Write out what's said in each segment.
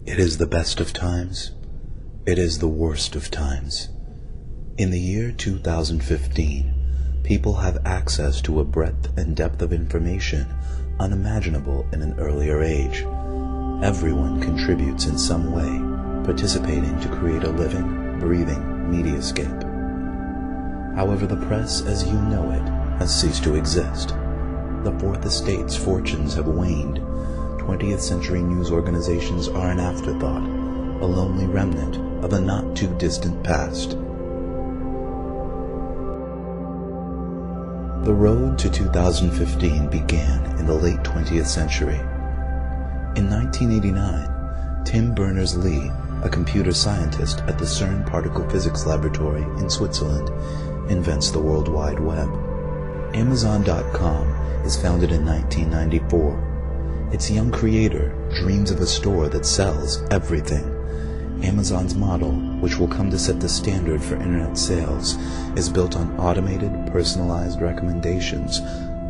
It is the best of times. It is the worst of times. In the year 2015, people have access to a breadth and depth of information unimaginable in an earlier age. Everyone contributes in some way, participating to create a living, breathing mediascape. However, the press as you know it has ceased to exist. The Fourth Estate's fortunes have waned. 20th century news organizations are an afterthought, a lonely remnant of a not-too-distant past. The road to 2015 began in the late 20th century. In 1989, Tim Berners-Lee, a computer scientist at the CERN Particle Physics Laboratory in Switzerland, invents the World Wide Web. Amazon.com is founded in 1994. Its young creator dreams of a store that sells everything. Amazon's model, which will come to set the standard for internet sales, is built on automated, personalized recommendations,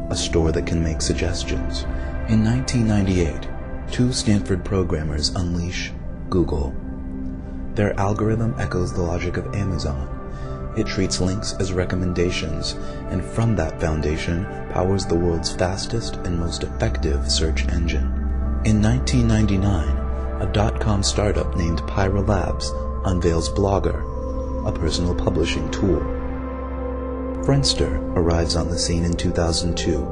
a store that can make suggestions. In 1998, two Stanford programmers unleash Google. Their algorithm echoes the logic of Amazon. It treats links as recommendations, and from that foundation powers the world's fastest and most effective search engine. In 1999, a dot-com startup named Pyra Labs unveils Blogger, a personal publishing tool. Friendster arrives on the scene in 2002,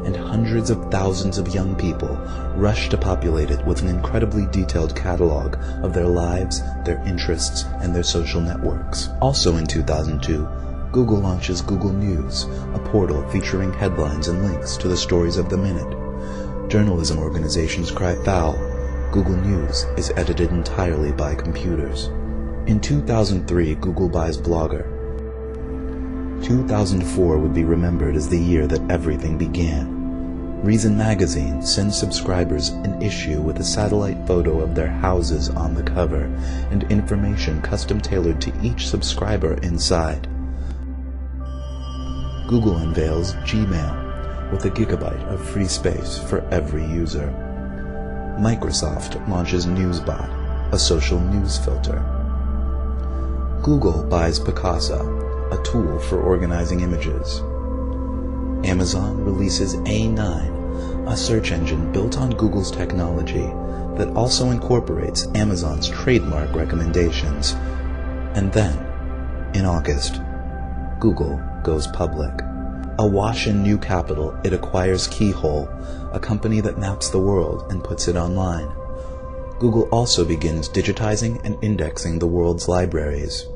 and hundreds of thousands of young people rush to populate it with an incredibly detailed catalog of their lives, their interests, and their social networks. Also in 2002, Google launches Google News, a portal featuring headlines and links to the stories of the minute. Journalism organizations cry foul. Google News is edited entirely by computers. In 2003, Google buys Blogger. 2004 would be remembered as the year that everything began. Reason magazine sends subscribers an issue with a satellite photo of their houses on the cover and information custom-tailored to each subscriber inside. Google unveils Gmail with a gigabyte of free space for every user. Microsoft launches NewsBot, a social news filter. Google buys Picasa, a tool for organizing images. Amazon releases A9, a search engine built on Google's technology that also incorporates Amazon's trademark recommendations. And then, in August, Google goes public. Awash in new capital, it acquires Keyhole, a company that maps the world and puts it online. Google also begins digitizing and indexing the world's libraries.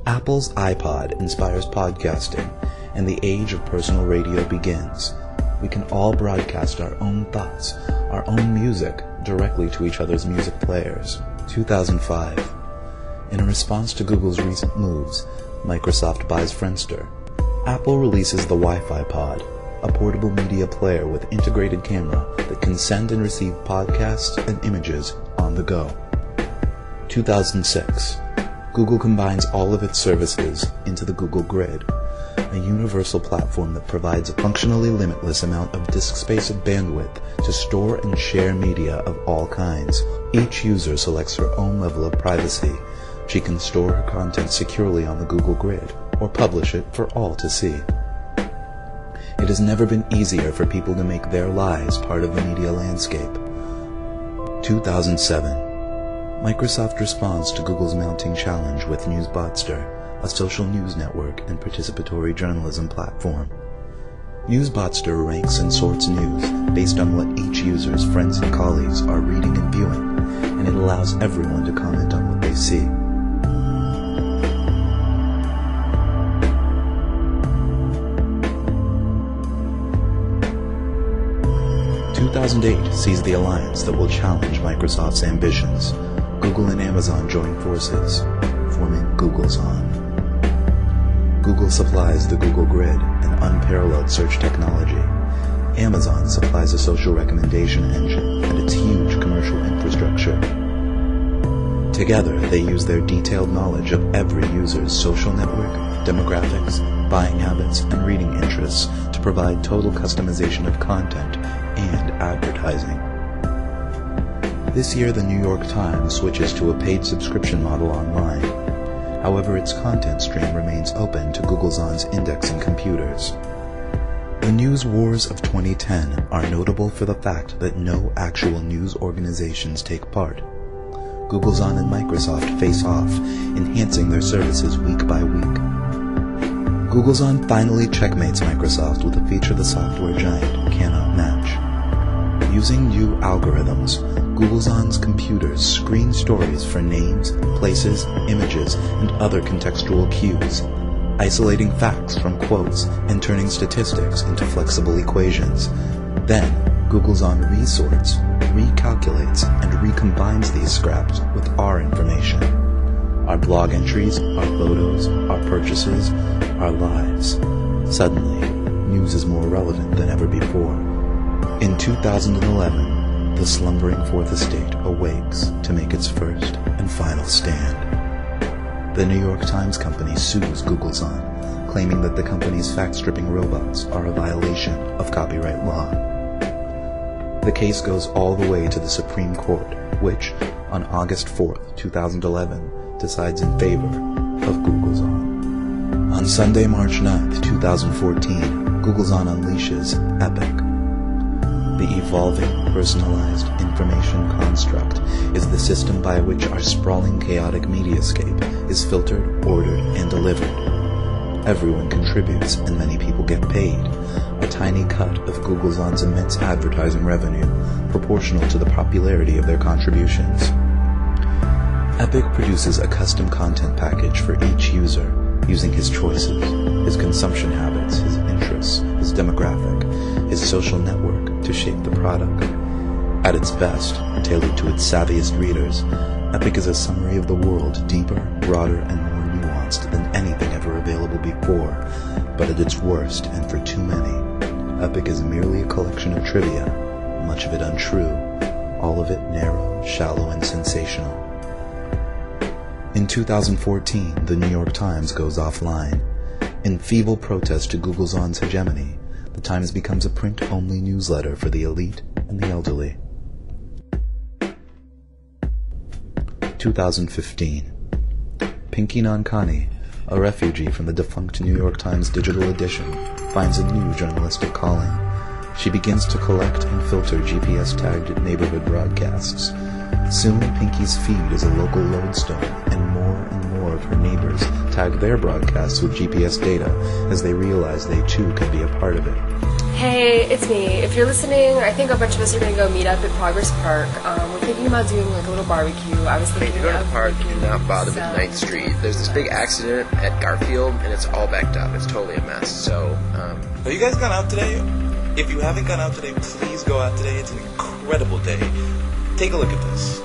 Apple's iPod inspires podcasting, and the age of personal radio begins. We can all broadcast our own thoughts, our own music, directly to each other's music players. 2005. In response to Google's recent moves, Microsoft buys Friendster. Apple releases the Wi-Fi Pod, a portable media player with integrated camera that can send and receive podcasts and images on the go. 2006. Google combines all of its services into the Google Grid, a universal platform that provides a functionally limitless amount of disk space and bandwidth to store and share media of all kinds. Each user selects her own level of privacy. She can store her content securely on the Google Grid, or publish it for all to see. It has never been easier for people to make their lives part of the media landscape. 2007. Microsoft responds to Google's mounting challenge with Newsbotster, a social news network and participatory journalism platform. Newsbotster ranks and sorts news based on what each user's friends and colleagues are reading and viewing, and it allows everyone to comment on what they see. In 2008 sees the alliance that will challenge Microsoft's ambitions. Google and Amazon join forces, forming Google's On. Google supplies the Google Grid, an unparalleled search technology. Amazon supplies a social recommendation engine and its huge commercial infrastructure. Together, they use their detailed knowledge of every user's social network, demographics, buying habits, and reading interests to provide total customization of content and advertising. This year, the New York Times switches to a paid subscription model online. However, its content stream remains open to Googlezon's indexing computers. The news wars of 2010 are notable for the fact that no actual news organizations take part. Googlezon and Microsoft face off, enhancing their services week by week. Googlezon finally checkmates Microsoft with a feature the software giant cannot match. Using new algorithms, Googlezon's computers screen stories for names, places, images, and other contextual cues, isolating facts from quotes and turning statistics into flexible equations. Then, Googlezon resorts, recalculates, and recombines these scraps with our information. Our blog entries, our photos, our purchases, our lives. Suddenly, news is more relevant than ever before. In 2011, the slumbering Fourth Estate awakes to make its first and final stand. The New York Times Company sues Googlezon, claiming that the company's fact-stripping robots are a violation of copyright law. The case goes all the way to the Supreme Court, which, on August 4, 2011, decides in favor of Googlezon. On Sunday, March 9, 2014, Googlezon unleashes Epic. The evolving, personalized information construct is the system by which our sprawling, chaotic mediascape is filtered, ordered, and delivered. Everyone contributes, and many people get paid, a tiny cut of Googlezon's immense advertising revenue, proportional to the popularity of their contributions. Epic produces a custom content package for each user, using his choices, his consumption habits, his interests, his demographic, his social network to shape the product. At its best, tailored to its savviest readers, Epic is a summary of the world deeper, broader, and more nuanced than anything ever available before. But at its worst, and for too many, Epic is merely a collection of trivia, much of it untrue, all of it narrow, shallow, and sensational. In 2014, the New York Times goes offline. In feeble protest to Googlezon's hegemony, the Times becomes a print-only newsletter for the elite and the elderly. 2015. Pinky Nankani, a refugee from the defunct New York Times digital edition, finds a new journalistic calling. She begins to collect and filter GPS-tagged neighborhood broadcasts. Soon, Pinky's feed is a local lodestone, and more of her neighbors tag their broadcasts with GPS data as they realize they too can be a part of it. Hey, it's me. If you're listening, I think a bunch of us are going to go meet up at Progress Park. We're thinking about doing like a little barbecue. I was thinking to go to the park, do not bother with 9th Street. There's this big accident at Garfield, and it's all backed up. It's totally a mess. So, Have you guys gone out today? If you haven't gone out today, please go out today. It's an incredible day. Take a look at this.